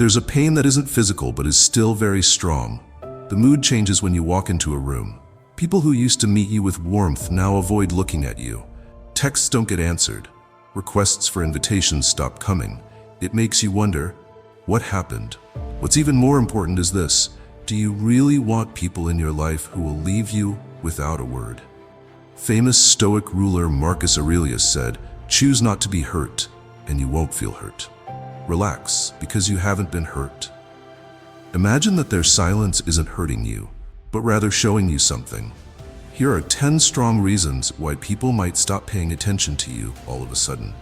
There's a pain that isn't physical but is still very strong. The mood changes when you walk into a room. People who used to meet you with warmth now avoid looking at you. Texts don't get answered. Requests for invitations stop coming. It makes you wonder, what happened? What's even more important is this: do you really want people in your life who will leave you without a word? Famous Stoic ruler Marcus Aurelius said, "Choose not to be hurt, and you won't feel hurt. Relax, because you haven't been hurt." Imagine that their silence isn't hurting you, but rather showing you something. Here are 10 strong reasons why people might stop paying attention to you all of a sudden.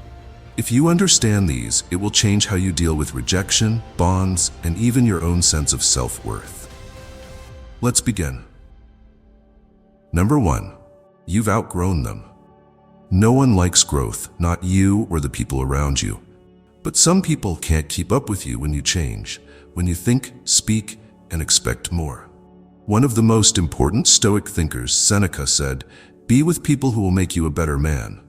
If you understand these, it will change how you deal with rejection, bonds, and even your own sense of self-worth. Let's begin. Number 1. You've outgrown them. No one likes growth, not you or the people around you. But some people can't keep up with you when you change, when you think, speak, and expect more. One of the most important Stoic thinkers, Seneca, said, "Be with people who will make you a better man.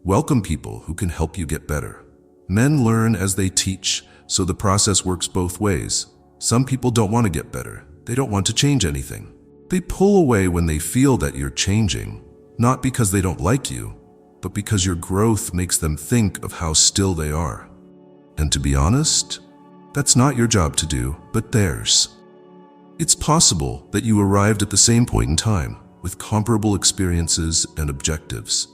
Welcome people who can help you get better." Men learn as they teach, so the process works both ways. Some people don't want to get better. They don't want to change anything. They pull away when they feel that you're changing, not because they don't like you, but because your growth makes them think of how still they are. And to be honest, that's not your job to do, but theirs. It's possible that you arrived at the same point in time, with comparable experiences and objectives.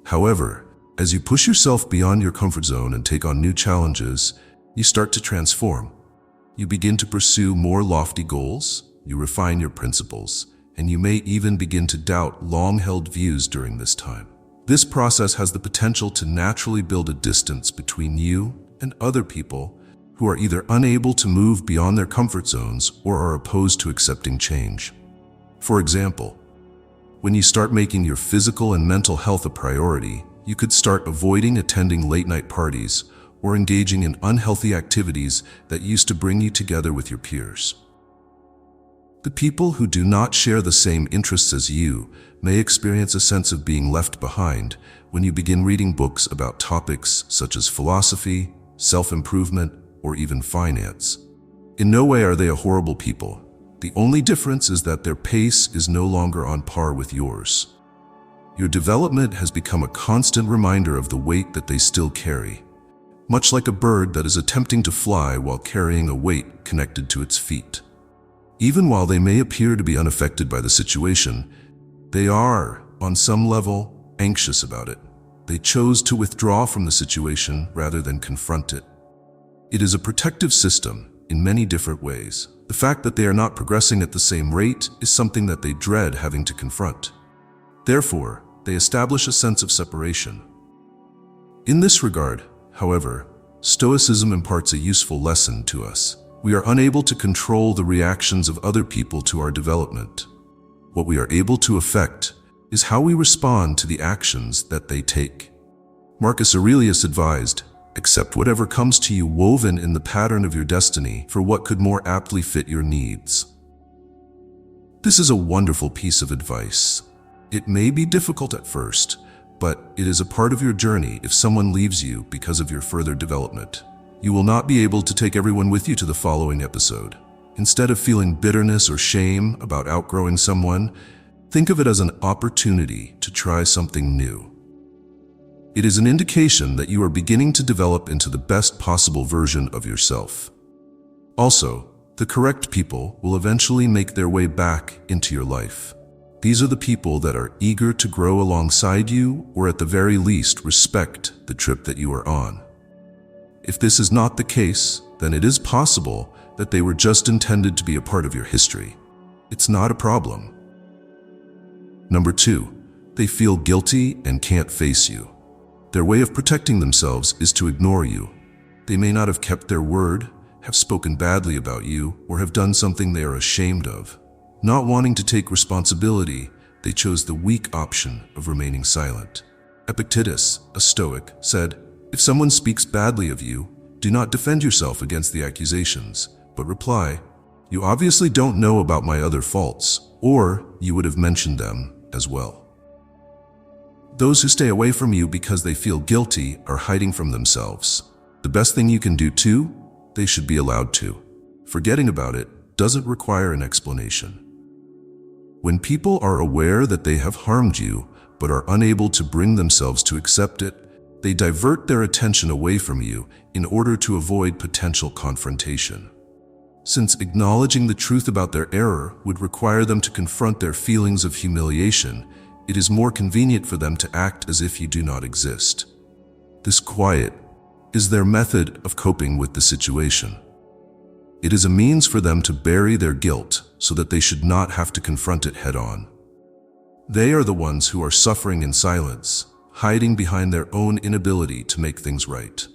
However, as you push yourself beyond your comfort zone and take on new challenges, you start to transform. You begin to pursue more lofty goals, you refine your principles, and you may even begin to doubt long-held views during this time. This process has the potential to naturally build a distance between you and other people who are either unable to move beyond their comfort zones or are opposed to accepting change. For example, when you start making your physical and mental health a priority, you could start avoiding attending late-night parties or engaging in unhealthy activities that used to bring you together with your peers. The people who do not share the same interests as you may experience a sense of being left behind when you begin reading books about topics such as philosophy, self-improvement, or even finance. In no way are they a horrible people. The only difference is that their pace is no longer on par with yours. Your development has become a constant reminder of the weight that they still carry, much like a bird that is attempting to fly while carrying a weight connected to its feet. Even while they may appear to be unaffected by the situation, they are, on some level, anxious about it. They chose to withdraw from the situation rather than confront it. It is a protective system in many different ways. The fact that they are not progressing at the same rate is something that they dread having to confront. Therefore, they establish a sense of separation. In this regard, however, Stoicism imparts a useful lesson to us. We are unable to control the reactions of other people to our development. What we are able to affect is how we respond to the actions that they take. Marcus Aurelius advised, "Accept whatever comes to you woven in the pattern of your destiny for what could more aptly fit your needs." This is a wonderful piece of advice. It may be difficult at first, but it is a part of your journey if someone leaves you because of your further development. You will not be able to take everyone with you to the following episode. Instead of feeling bitterness or shame about outgrowing someone, think of it as an opportunity to try something new. It is an indication that you are beginning to develop into the best possible version of yourself. Also, the correct people will eventually make their way back into your life. These are the people that are eager to grow alongside you, or at the very least respect the trip that you are on. If this is not the case, then it is possible that they were just intended to be a part of your history. It's not a problem. Number 2, they feel guilty and can't face you. Their way of protecting themselves is to ignore you. They may not have kept their word, have spoken badly about you, or have done something they are ashamed of. Not wanting to take responsibility, they chose the weak option of remaining silent. Epictetus, a Stoic, said, "If someone speaks badly of you, do not defend yourself against the accusations, but reply, 'You obviously don't know about my other faults,' or you would have mentioned them as well." Those who stay away from you because they feel guilty are hiding from themselves. The best thing you can do too they should be allowed to. Forgetting about it doesn't require an explanation. When people are aware that they have harmed you but are unable to bring themselves to accept it, they divert their attention away from you in order to avoid potential confrontation. Since acknowledging the truth about their error would require them to confront their feelings of humiliation, it is more convenient for them to act as if you do not exist. This quiet is their method of coping with the situation. It is a means for them to bury their guilt so that they should not have to confront it head-on. They are the ones who are suffering in silence, hiding behind their own inability to make things right.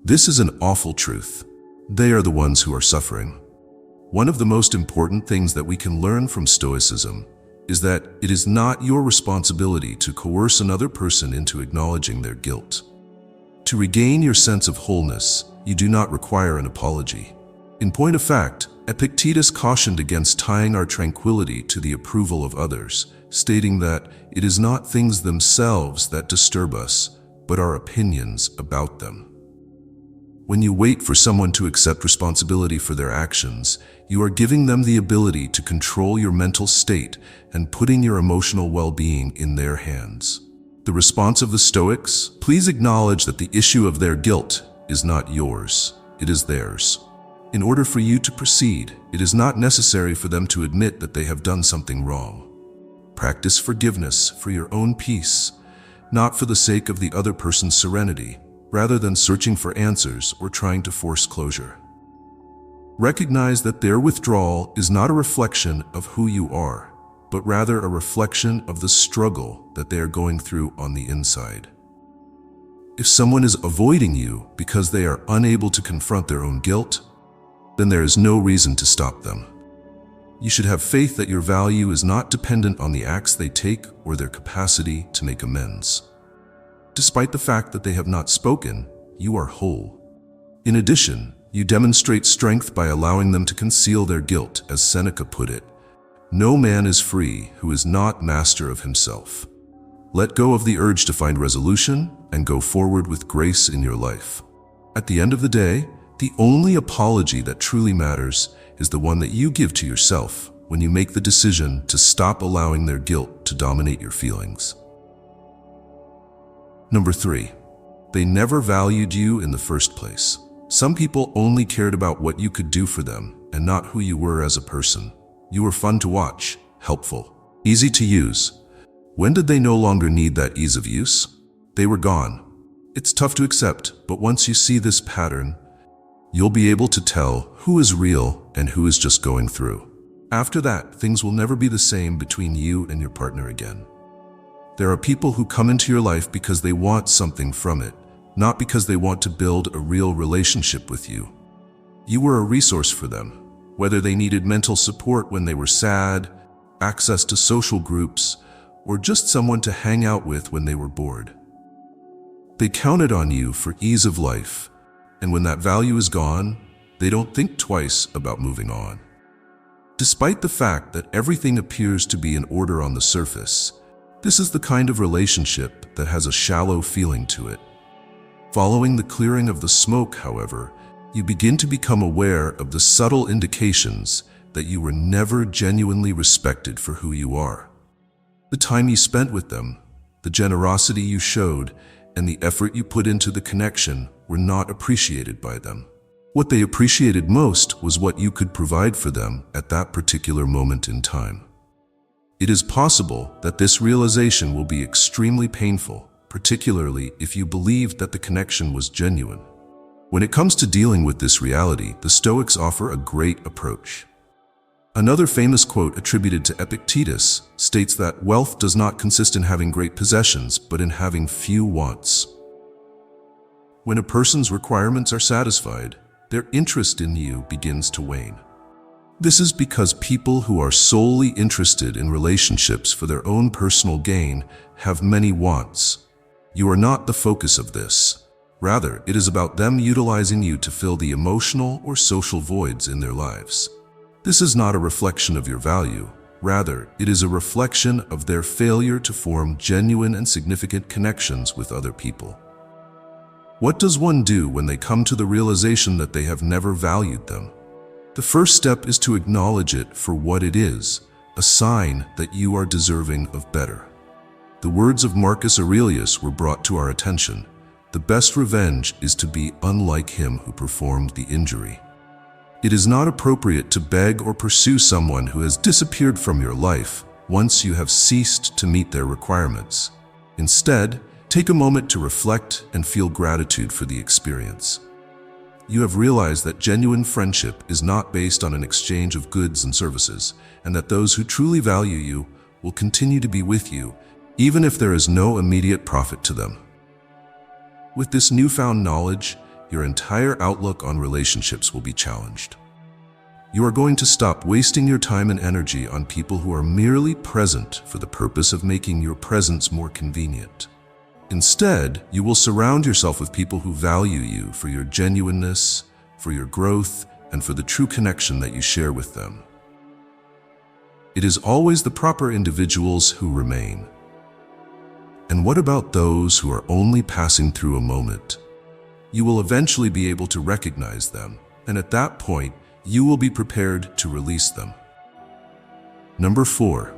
This is an awful truth. They are the ones who are suffering. One of the most important things that we can learn from Stoicism is that it is not your responsibility to coerce another person into acknowledging their guilt. To regain your sense of wholeness, you do not require an apology. In point of fact, Epictetus cautioned against tying our tranquility to the approval of others, stating that it is not things themselves that disturb us, but our opinions about them. When you wait for someone to accept responsibility for their actions, you are giving them the ability to control your mental state and putting your emotional well-being in their hands. The response of the Stoics: please acknowledge that the issue of their guilt is not yours, it is theirs. In order for you to proceed, it is not necessary for them to admit that they have done something wrong. Practice forgiveness for your own peace, not for the sake of the other person's serenity, rather than searching for answers or trying to force closure. Recognize that their withdrawal is not a reflection of who you are, but rather a reflection of the struggle that they are going through on the inside. If someone is avoiding you because they are unable to confront their own guilt, then there is no reason to stop them. You should have faith that your value is not dependent on the acts they take or their capacity to make amends. Despite the fact that they have not spoken, you are whole. In addition, you demonstrate strength by allowing them to conceal their guilt, as Seneca put it. No man is free who is not master of himself. Let go of the urge to find resolution and go forward with grace in your life. At the end of the day, the only apology that truly matters is the one that you give to yourself when you make the decision to stop allowing their guilt to dominate your feelings. Number 3, they never valued you in the first place. Some people only cared about what you could do for them and not who you were as a person. You were fun to watch, helpful, easy to use. When did they no longer need that ease of use? They were gone. It's tough to accept, but once you see this pattern, you'll be able to tell who is real and who is just going through. After that, things will never be the same between you and your partner again. There are people who come into your life because they want something from it, not because they want to build a real relationship with you. You were a resource for them, whether they needed mental support when they were sad, access to social groups, or just someone to hang out with when they were bored. They counted on you for ease of life, and when that value is gone, they don't think twice about moving on. Despite the fact that everything appears to be in order on the surface, this is the kind of relationship that has a shallow feeling to it. Following the clearing of the smoke, however, you begin to become aware of the subtle indications that you were never genuinely respected for who you are. The time you spent with them, the generosity you showed, and the effort you put into the connection were not appreciated by them. What they appreciated most was what you could provide for them at that particular moment in time. It is possible that this realization will be extremely painful, particularly if you believed that the connection was genuine. When it comes to dealing with this reality, the Stoics offer a great approach. Another famous quote attributed to Epictetus states that wealth does not consist in having great possessions, but in having few wants. When a person's requirements are satisfied, their interest in you begins to wane. This is because people who are solely interested in relationships for their own personal gain have many wants. You are not the focus of this. Rather, it is about them utilizing you to fill the emotional or social voids in their lives. This is not a reflection of your value. Rather, it is a reflection of their failure to form genuine and significant connections with other people. What does one do when they come to the realization that they have never valued them? The first step is to acknowledge it for what it is, a sign that you are deserving of better. The words of Marcus Aurelius were brought to our attention. The best revenge is to be unlike him who performed the injury. It is not appropriate to beg or pursue someone who has disappeared from your life once you have ceased to meet their requirements. Instead, take a moment to reflect and feel gratitude for the experience. You have realized that genuine friendship is not based on an exchange of goods and services, and that those who truly value you will continue to be with you, even if there is no immediate profit to them. With this newfound knowledge, your entire outlook on relationships will be challenged. You are going to stop wasting your time and energy on people who are merely present for the purpose of making your presence more convenient. Instead, you will surround yourself with people who value you for your genuineness, for your growth, and for the true connection that you share with them. It is always the proper individuals who remain. And what about those who are only passing through a moment? You will eventually be able to recognize them, and at that point, you will be prepared to release them. Number 4.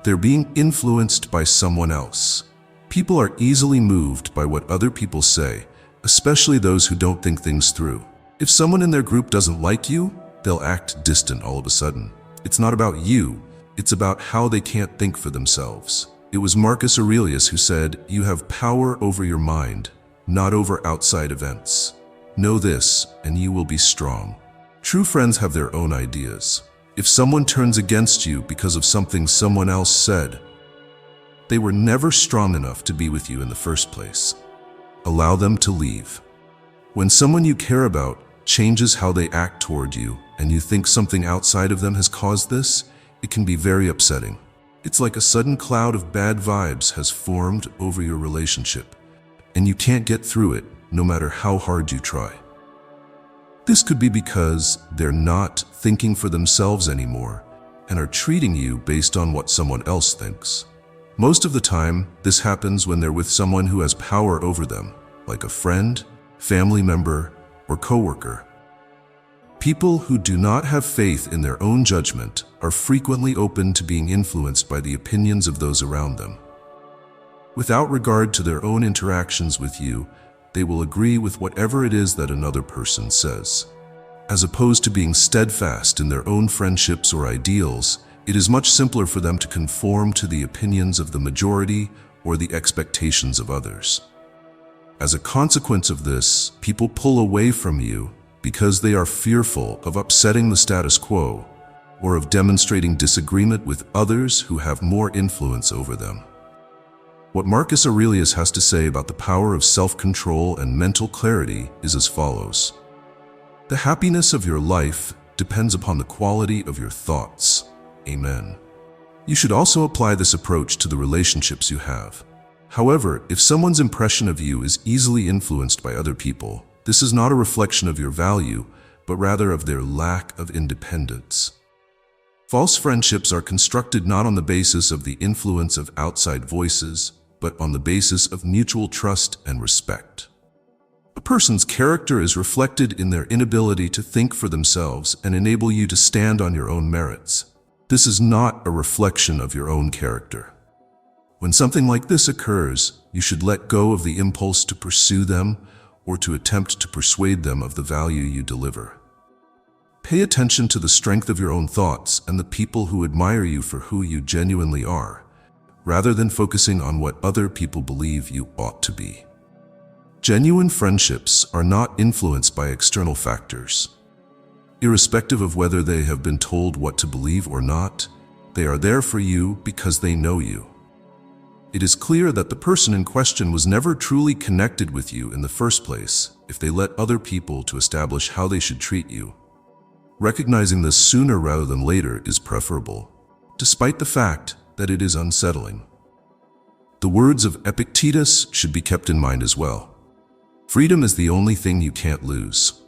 They're being influenced by someone else. People are easily moved by what other people say, especially those who don't think things through. If someone in their group doesn't like you, they'll act distant all of a sudden. It's not about you, it's about how they can't think for themselves. It was Marcus Aurelius who said, "You have power over your mind, not over outside events. Know this, and you will be strong." True friends have their own ideas. If someone turns against you because of something someone else said, they were never strong enough to be with you in the first place. Allow them to leave. When someone you care about changes how they act toward you, and you think something outside of them has caused this, it can be very upsetting. It's like a sudden cloud of bad vibes has formed over your relationship, and you can't get through it no matter how hard you try. This could be because they're not thinking for themselves anymore and are treating you based on what someone else thinks. Most of the time, this happens when they're with someone who has power over them, like a friend, family member, or coworker. People who do not have faith in their own judgment are frequently open to being influenced by the opinions of those around them. Without regard to their own interactions with you, they will agree with whatever it is that another person says. As opposed to being steadfast in their own friendships or ideals, it is much simpler for them to conform to the opinions of the majority or the expectations of others. As a consequence of this, people pull away from you because they are fearful of upsetting the status quo or of demonstrating disagreement with others who have more influence over them. What Marcus Aurelius has to say about the power of self-control and mental clarity is as follows. The happiness of your life depends upon the quality of your thoughts. Amen. You should also apply this approach to the relationships you have. However, if someone's impression of you is easily influenced by other people, this is not a reflection of your value, but rather of their lack of independence. False friendships are constructed not on the basis of the influence of outside voices, but on the basis of mutual trust and respect. A person's character is reflected in their inability to think for themselves and enable you to stand on your own merits. This is not a reflection of your own character. When something like this occurs, you should let go of the impulse to pursue them or to attempt to persuade them of the value you deliver. Pay attention to the strength of your own thoughts and the people who admire you for who you genuinely are, rather than focusing on what other people believe you ought to be. Genuine friendships are not influenced by external factors. Irrespective of whether they have been told what to believe or not, they are there for you because they know you. It is clear that the person in question was never truly connected with you in the first place if they let other people to establish how they should treat you. Recognizing this sooner rather than later is preferable, despite the fact that it is unsettling. The words of Epictetus should be kept in mind as well. Freedom is the only thing you can't lose.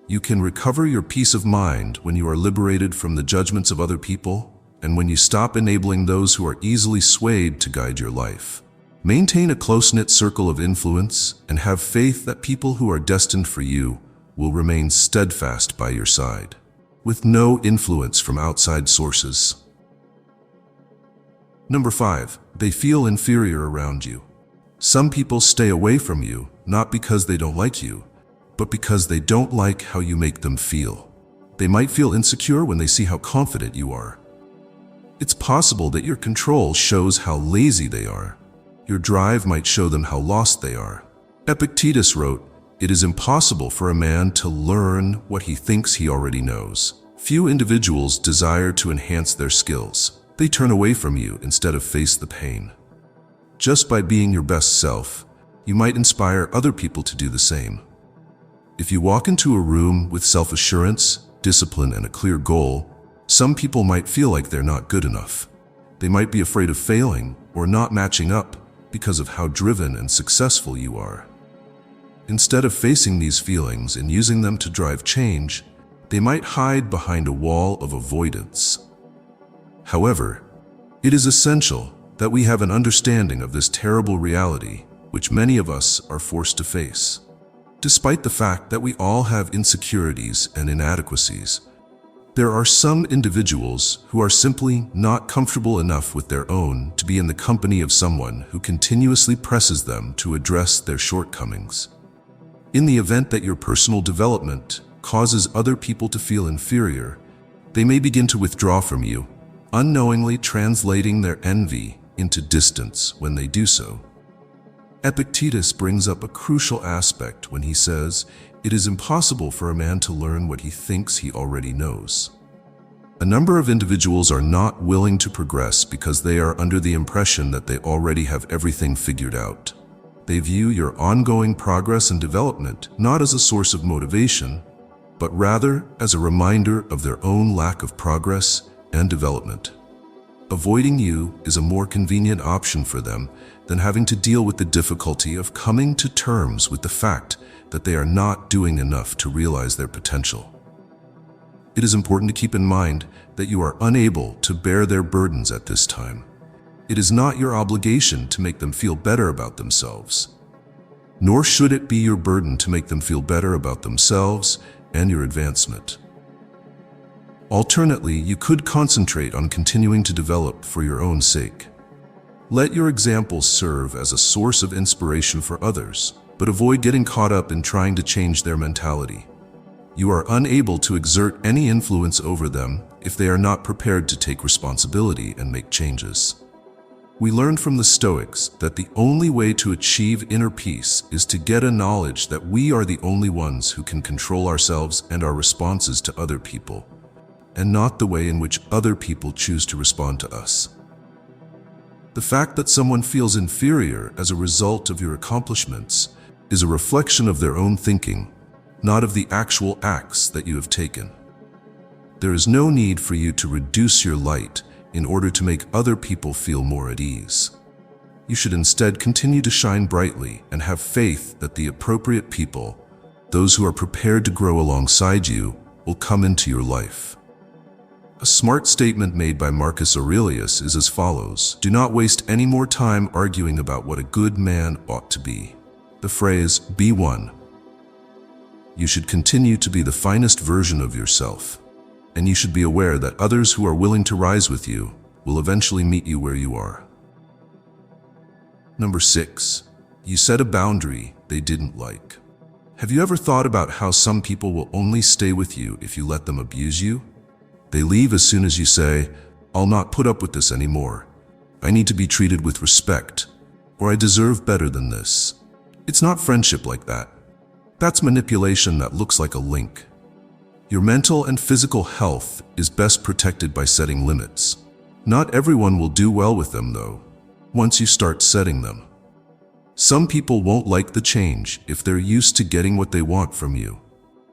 You can recover your peace of mind when you are liberated from the judgments of other people and when you stop enabling those who are easily swayed to guide your life. Maintain a close-knit circle of influence and have faith that people who are destined for you will remain steadfast by your side, with no influence from outside sources. Number 5, they feel inferior around you. Some people stay away from you not because they don't like you, but because they don't like how you make them feel. They might feel insecure when they see how confident you are. It's possible that your control shows how lazy they are. Your drive might show them how lost they are. Epictetus wrote, "It is impossible for a man to learn what he thinks he already knows." Few individuals desire to enhance their skills. They turn away from you instead of face the pain. Just by being your best self, you might inspire other people to do the same. If you walk into a room with self-assurance, discipline, and a clear goal, some people might feel like they're not good enough. They might be afraid of failing or not matching up because of how driven and successful you are. Instead of facing these feelings and using them to drive change, they might hide behind a wall of avoidance. However, it is essential that we have an understanding of this terrible reality, which many of us are forced to face. Despite the fact that we all have insecurities and inadequacies, there are some individuals who are simply not comfortable enough with their own to be in the company of someone who continuously presses them to address their shortcomings. In the event that your personal development causes other people to feel inferior, they may begin to withdraw from you, unknowingly translating their envy into distance when they do so. Epictetus brings up a crucial aspect when he says, "It is impossible for a man to learn what he thinks he already knows." A number of individuals are not willing to progress because they are under the impression that they already have everything figured out. They view your ongoing progress and development not as a source of motivation, but rather as a reminder of their own lack of progress and development. Avoiding you is a more convenient option for them than having to deal with the difficulty of coming to terms with the fact that they are not doing enough to realize their potential. It is important to keep in mind that you are unable to bear their burdens at this time. It is not your obligation to make them feel better about themselves, nor should it be your burden to make them feel better about themselves and your advancement. Alternately, you could concentrate on continuing to develop for your own sake. Let your examples serve as a source of inspiration for others, but avoid getting caught up in trying to change their mentality. You are unable to exert any influence over them if they are not prepared to take responsibility and make changes. We learned from the Stoics that the only way to achieve inner peace is to get a knowledge that we are the only ones who can control ourselves and our responses to other people, and not the way in which other people choose to respond to us. The fact that someone feels inferior as a result of your accomplishments is a reflection of their own thinking, not of the actual acts that you have taken. There is no need for you to reduce your light in order to make other people feel more at ease. You should instead continue to shine brightly and have faith that the appropriate people, those who are prepared to grow alongside you, will come into your life. A smart statement made by Marcus Aurelius is as follows: "Do not waste any more time arguing about what a good man ought to be." The phrase, "Be one." You should continue to be the finest version of yourself, and you should be aware that others who are willing to rise with you will eventually meet you where you are. Number 6, you set a boundary they didn't like. Have you ever thought about how some people will only stay with you if you let them abuse you? They leave as soon as you say, "I'll not put up with this anymore. I need to be treated with respect," or "I deserve better than this." It's not friendship like that. That's manipulation that looks like a link. Your mental and physical health is best protected by setting limits. Not everyone will do well with them, though, once you start setting them. Some people won't like the change if they're used to getting what they want from you,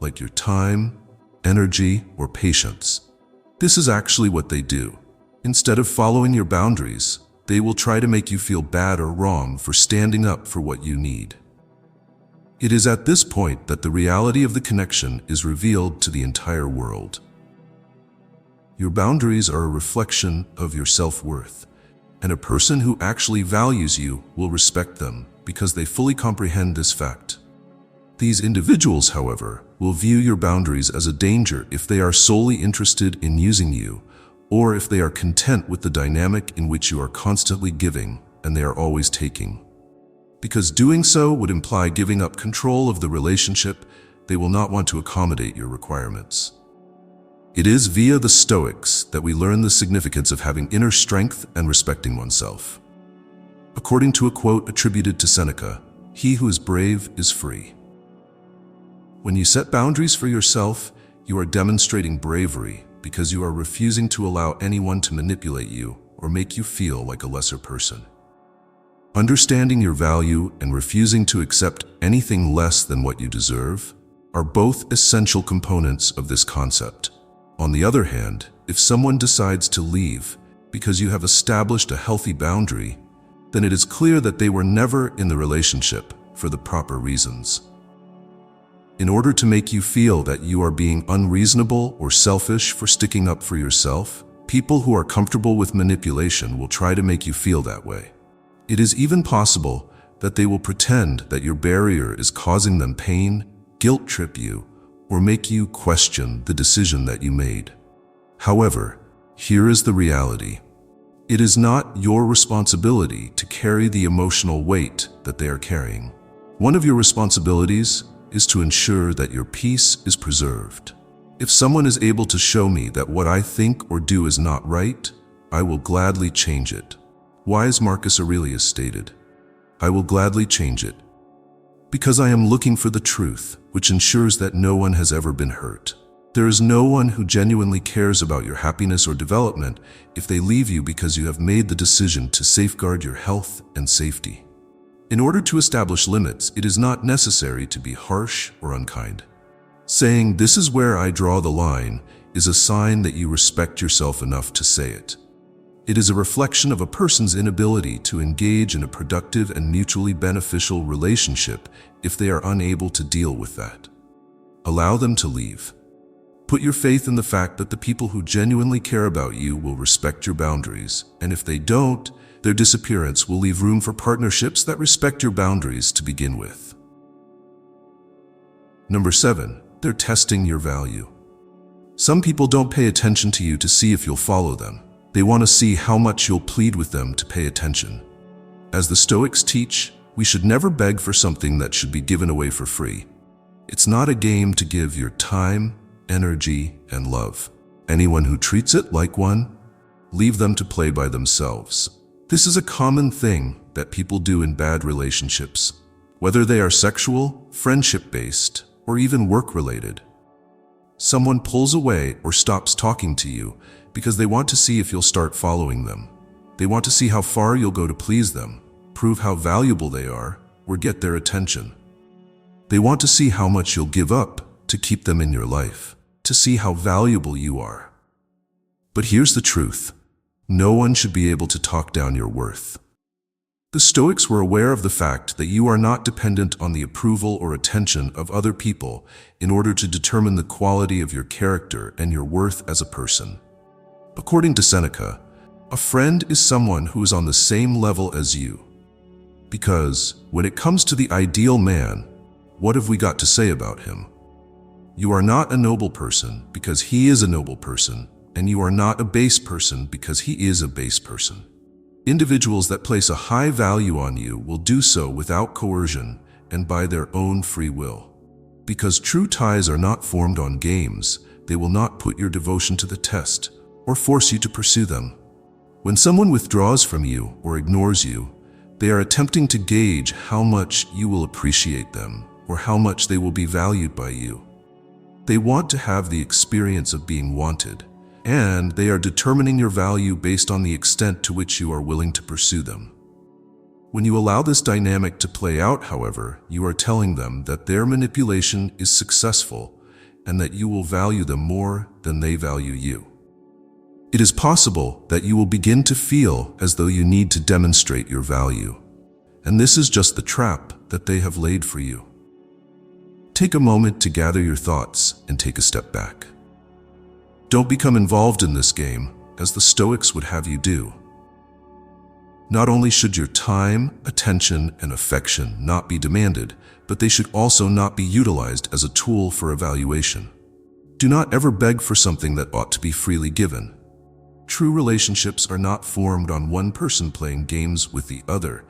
like your time, energy, or patience. This is actually what they do. Instead of following your boundaries, they will try to make you feel bad or wrong for standing up for what you need. It is at this point that the reality of the connection is revealed to the entire world. Your boundaries are a reflection of your self-worth. and a person who actually values you will respect them because they fully comprehend this fact. These individuals, however, will view your boundaries as a danger if they are solely interested in using you, or if they are content with the dynamic in which you are constantly giving and they are always taking. Because doing so would imply giving up control of the relationship, they will not want to accommodate your requirements. It is via the Stoics that we learn the significance of having inner strength and respecting oneself. According to a quote attributed to Seneca, "He who is brave is free." When you set boundaries for yourself, you are demonstrating bravery because you are refusing to allow anyone to manipulate you or make you feel like a lesser person. Understanding your value and refusing to accept anything less than what you deserve are both essential components of this concept. On the other hand, if someone decides to leave because you have established a healthy boundary, then it is clear that they were never in the relationship for the proper reasons. In order to make you feel that you are being unreasonable or selfish for sticking up for yourself, people who are comfortable with manipulation will try to make you feel that way. It is even possible that they will pretend that your barrier is causing them pain, guilt trip you, or make you question the decision that you made. However, here is the reality. It is not your responsibility to carry the emotional weight that they are carrying. One of your responsibilities is to ensure that your peace is preserved. If someone is able to show me that what I think or do is not right, I will gladly change it. Wise Marcus Aurelius stated, "I will gladly change it, because I am looking for the truth, which ensures that no one has ever been hurt." There is no one who genuinely cares about your happiness or development if they leave you because you have made the decision to safeguard your health and safety. In order to establish limits, it is not necessary to be harsh or unkind. Saying, "This is where I draw the line," is a sign that you respect yourself enough to say it. It is a reflection of a person's inability to engage in a productive and mutually beneficial relationship if they are unable to deal with that. Allow them to leave. Put your faith in the fact that the people who genuinely care about you will respect your boundaries, and if they don't, their disappearance will leave room for partnerships that respect your boundaries to begin with. Number 7, they're testing your value. Some people don't pay attention to you to see if you'll follow them. They want to see how much you'll plead with them to pay attention. As the Stoics teach, we should never beg for something that should be given away for free. It's not a game to give your time, energy, and love. Anyone who treats it like one, leave them to play by themselves. This is a common thing that people do in bad relationships, whether they are sexual, friendship-based, or even work-related. Someone pulls away or stops talking to you because they want to see if you'll start following them. They want to see how far you'll go to please them, prove how valuable they are, or get their attention. They want to see how much you'll give up to keep them in your life, to see how valuable you are. But here's the truth. No one should be able to talk down your worth. The Stoics were aware of the fact that you are not dependent on the approval or attention of other people in order to determine the quality of your character and your worth as a person. According to Seneca, a friend is someone who is on the same level as you. Because when it comes to the ideal man, what have we got to say about him? You are not a noble person because he is a noble person, and you are not a base person because he is a base person. Individuals that place a high value on you will do so without coercion and by their own free will. Because true ties are not formed on games, they will not put your devotion to the test or force you to pursue them. When someone withdraws from you or ignores you, they are attempting to gauge how much you will appreciate them or how much they will be valued by you. They want to have the experience of being wanted, and they are determining your value based on the extent to which you are willing to pursue them. When you allow this dynamic to play out, however, you are telling them that their manipulation is successful and that you will value them more than they value you. It is possible that you will begin to feel as though you need to demonstrate your value, and this is just the trap that they have laid for you. Take a moment to gather your thoughts and take a step back. Don't become involved in this game, as the Stoics would have you do. Not only should your time, attention, and affection not be demanded, but they should also not be utilized as a tool for evaluation. Do not ever beg for something that ought to be freely given. True relationships are not formed on one person playing games with the other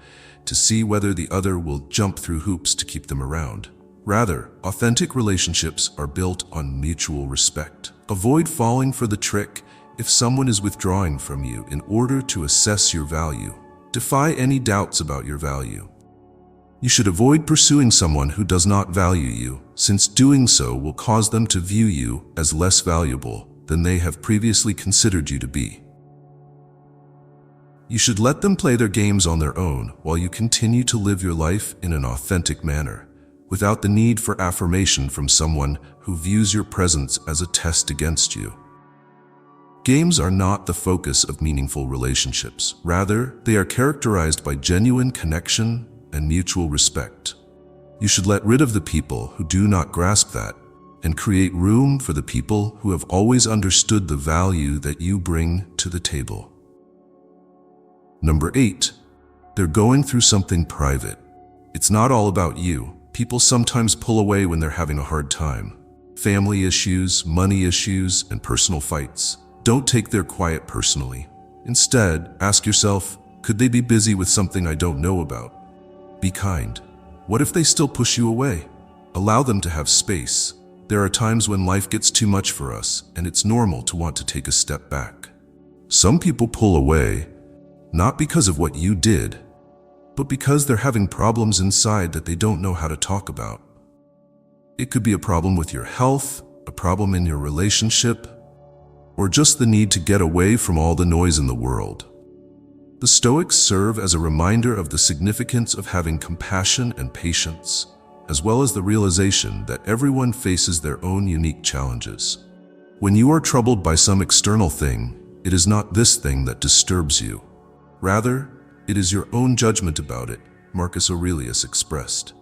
to see whether the other will jump through hoops to keep them around. Rather, authentic relationships are built on mutual respect. Avoid falling for the trick if someone is withdrawing from you in order to assess your value. Defy any doubts about your value. You should avoid pursuing someone who does not value you, since doing so will cause them to view you as less valuable than they have previously considered you to be. You should let them play their games on their own while you continue to live your life in an authentic manner, without the need for affirmation from someone who views your presence as a test against you. Games are not the focus of meaningful relationships. Rather, they are characterized by genuine connection and mutual respect. You should let rid of the people who do not grasp that and create room for the people who have always understood the value that you bring to the table. Number 8. They're going through something private. It's not all about you. People sometimes pull away when they're having a hard time. Family issues, money issues, and personal fights. Don't take their quiet personally. Instead, ask yourself, could they be busy with something I don't know about? Be kind. What if they still push you away? Allow them to have space. There are times when life gets too much for us, and it's normal to want to take a step back. Some people pull away, not because of what you did, but because they're having problems inside that they don't know how to talk about. It could be a problem with your health, a problem in your relationship, or just the need to get away from all the noise in the world. The Stoics serve as a reminder of the significance of having compassion and patience, as well as the realization that everyone faces their own unique challenges. When you are troubled by some external thing, it is not this thing that disturbs you. Rather, it is your own judgment about it, Marcus Aurelius expressed.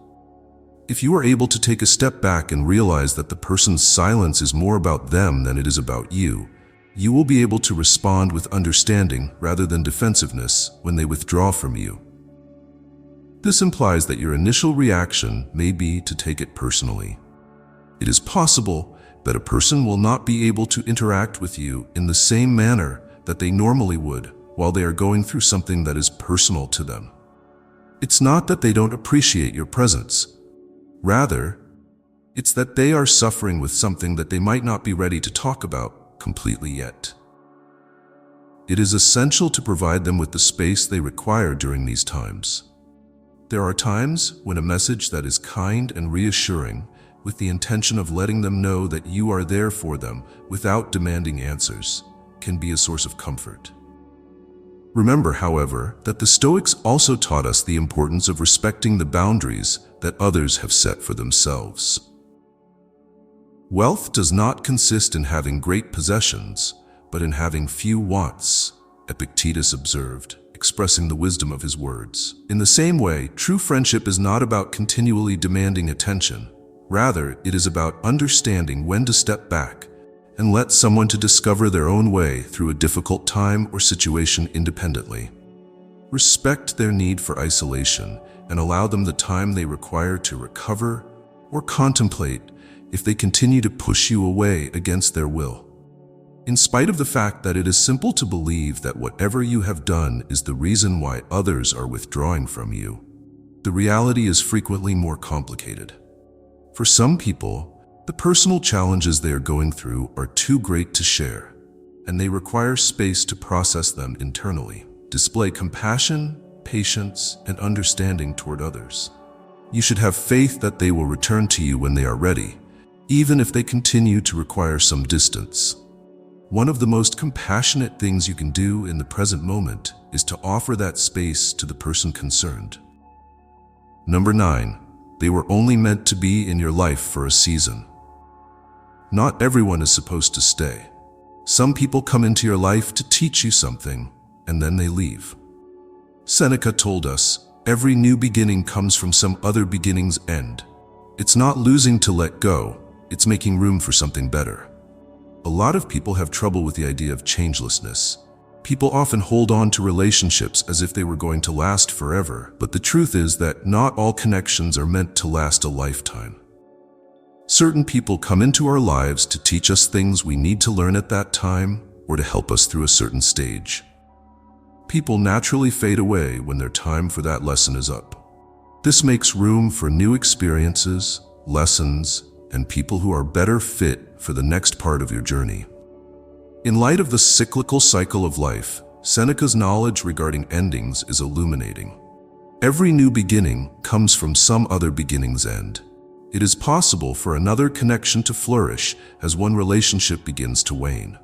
If you are able to take a step back and realize that the person's silence is more about them than it is about you, you will be able to respond with understanding rather than defensiveness when they withdraw from you. This implies that your initial reaction may be to take it personally. It is possible that a person will not be able to interact with you in the same manner that they normally would while they are going through something that is personal to them. It's not that they don't appreciate your presence. Rather, it's that they are suffering with something that they might not be ready to talk about completely yet. It is essential to provide them with the space they require during these times. There are times when a message that is kind and reassuring, with the intention of letting them know that you are there for them without demanding answers, can be a source of comfort. Remember, however, that the Stoics also taught us the importance of respecting the boundaries that others have set for themselves. Wealth does not consist in having great possessions, but in having few wants, Epictetus observed, expressing the wisdom of his words. In the same way, true friendship is not about continually demanding attention. Rather, it is about understanding when to step back and let someone to discover their own way through a difficult time or situation independently. Respect their need for isolation and allow them the time they require to recover or contemplate if they continue to push you away against their will. In spite of the fact that it is simple to believe that whatever you have done is the reason why others are withdrawing from you, the reality is frequently more complicated. For some people, the personal challenges they are going through are too great to share, and they require space to process them internally. Display compassion, patience, and understanding toward others. You should have faith that they will return to you when they are ready, even if they continue to require some distance. One of the most compassionate things you can do in the present moment is to offer that space to the person concerned. Number 9. They were only meant to be in your life for a season. Not everyone is supposed to stay. Some people come into your life to teach you something, and then they leave. Seneca told us, every new beginning comes from some other beginning's end. It's not losing to let go, it's making room for something better. A lot of people have trouble with the idea of changelessness. People often hold on to relationships as if they were going to last forever, but the truth is that not all connections are meant to last a lifetime. Certain people come into our lives to teach us things we need to learn at that time or to help us through a certain stage. People naturally fade away when their time for that lesson is up. This makes room for new experiences, lessons, and people who are better fit for the next part of your journey. In light of the cyclical cycle of life, Seneca's knowledge regarding endings is illuminating. Every new beginning comes from some other beginning's end. It is possible for another connection to flourish as one relationship begins to wane.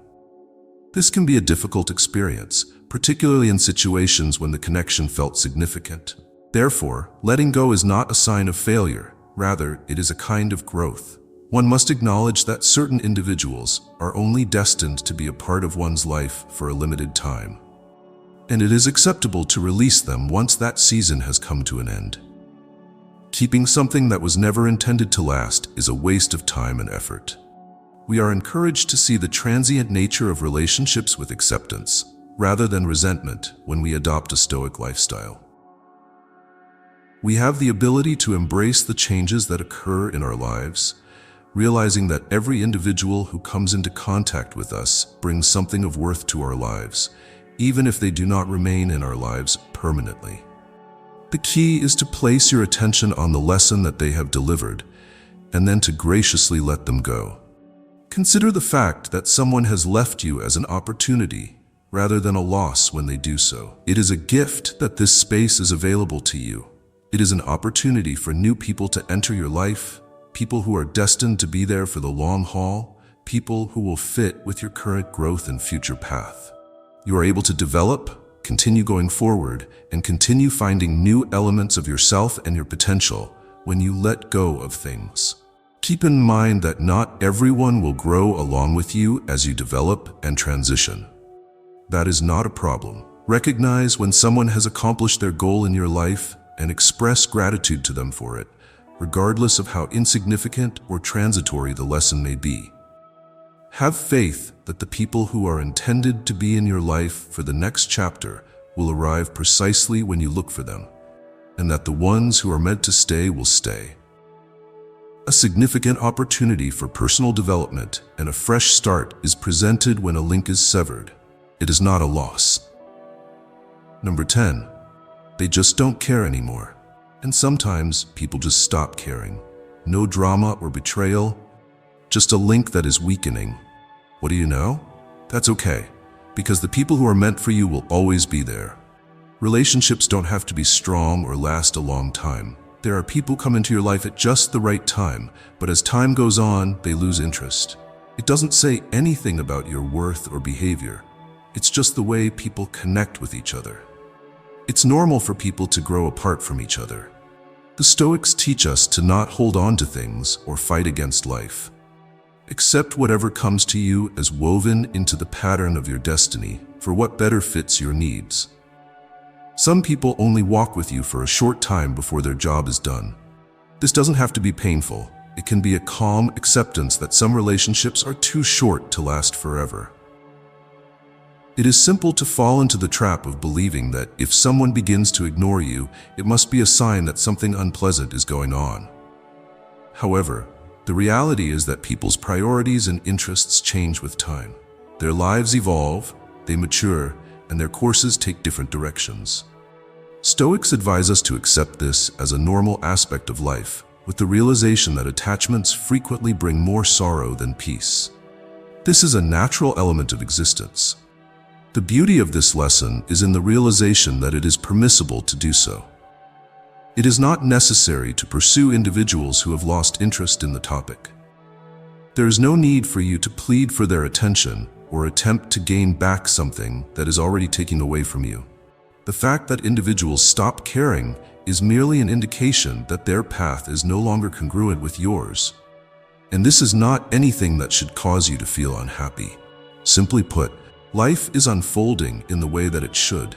This can be a difficult experience, particularly in situations when the connection felt significant. Therefore, letting go is not a sign of failure. Rather, it is a kind of growth. One must acknowledge that certain individuals are only destined to be a part of one's life for a limited time. And it is acceptable to release them once that season has come to an end. Keeping something that was never intended to last is a waste of time and effort. We are encouraged to see the transient nature of relationships with acceptance, rather than resentment, when we adopt a Stoic lifestyle. We have the ability to embrace the changes that occur in our lives, realizing that every individual who comes into contact with us brings something of worth to our lives, even if they do not remain in our lives permanently. The key is to place your attention on the lesson that they have delivered, and then to graciously let them go. Consider the fact that someone has left you as an opportunity, rather than a loss when they do so. It is a gift that this space is available to you. It is an opportunity for new people to enter your life, people who are destined to be there for the long haul, people who will fit with your current growth and future path. You are able to develop, continue going forward, and continue finding new elements of yourself and your potential when you let go of things. Keep in mind that not everyone will grow along with you as you develop and transition. That is not a problem. Recognize when someone has accomplished their goal in your life and express gratitude to them for it, regardless of how insignificant or transitory the lesson may be. Have faith that the people who are intended to be in your life for the next chapter will arrive precisely when you look for them, and that the ones who are meant to stay will stay. A significant opportunity for personal development and a fresh start is presented when a link is severed. It is not a loss. Number 10. They just don't care anymore. And sometimes people just stop caring. No drama or betrayal, just a link that is weakening. What do you know? That's okay, because the people who are meant for you will always be there. Relationships don't have to be strong or last a long time. There are people who come into your life at just the right time, but as time goes on, they lose interest. It doesn't say anything about your worth or behavior. It's just the way people connect with each other. It's normal for people to grow apart from each other. The Stoics teach us to not hold on to things or fight against life. Accept whatever comes to you as woven into the pattern of your destiny for what better fits your needs. Some people only walk with you for a short time before their job is done. This doesn't have to be painful. It can be a calm acceptance that some relationships are too short to last forever. It is simple to fall into the trap of believing that if someone begins to ignore you, it must be a sign that something unpleasant is going on. However, the reality is that people's priorities and interests change with time. Their lives evolve, they mature, and their courses take different directions. Stoics advise us to accept this as a normal aspect of life, with the realization that attachments frequently bring more sorrow than peace. This is a natural element of existence. The beauty of this lesson is in the realization that it is permissible to do so. It is not necessary to pursue individuals who have lost interest in the topic. There is no need for you to plead for their attention or attempt to gain back something that is already taken away from you. The fact that individuals stop caring is merely an indication that their path is no longer congruent with yours. And this is not anything that should cause you to feel unhappy. Simply put, life is unfolding in the way that it should.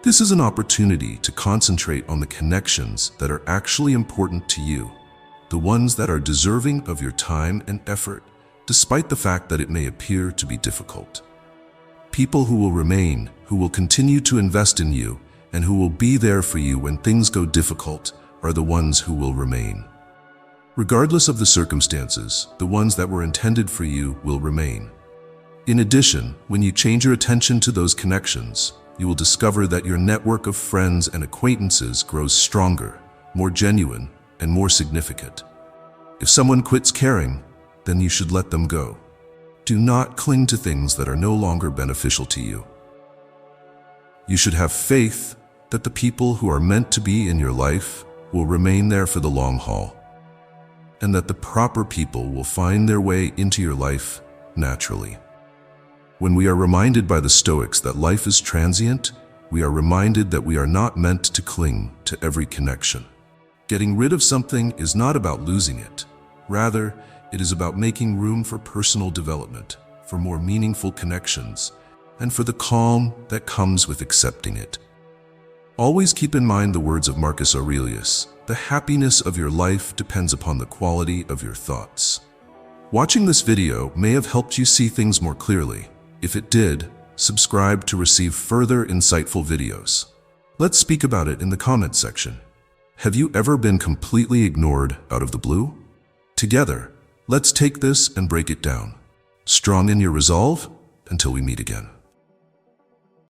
This is an opportunity to concentrate on the connections that are actually important to you, the ones that are deserving of your time and effort, despite the fact that it may appear to be difficult. People who will remain, who will continue to invest in you, and who will be there for you when things go difficult, are the ones who will remain. Regardless of the circumstances, the ones that were intended for you will remain. In addition, when you change your attention to those connections, you will discover that your network of friends and acquaintances grows stronger, more genuine, and more significant. If someone quits caring, then you should let them go. Do not cling to things that are no longer beneficial to you. You should have faith that the people who are meant to be in your life will remain there for the long haul, and that the proper people will find their way into your life naturally. When we are reminded by the Stoics that life is transient, we are reminded that we are not meant to cling to every connection. Getting rid of something is not about losing it. Rather, it is about making room for personal development, for more meaningful connections, and for the calm that comes with accepting it. Always keep in mind the words of Marcus Aurelius: "The happiness of your life depends upon the quality of your thoughts." Watching this video may have helped you see things more clearly. If it did, subscribe to receive further insightful videos. Let's speak about it in the comments section. Have you ever been completely ignored out of the blue? Together, let's take this and break it down. Strong in your resolve until we meet again.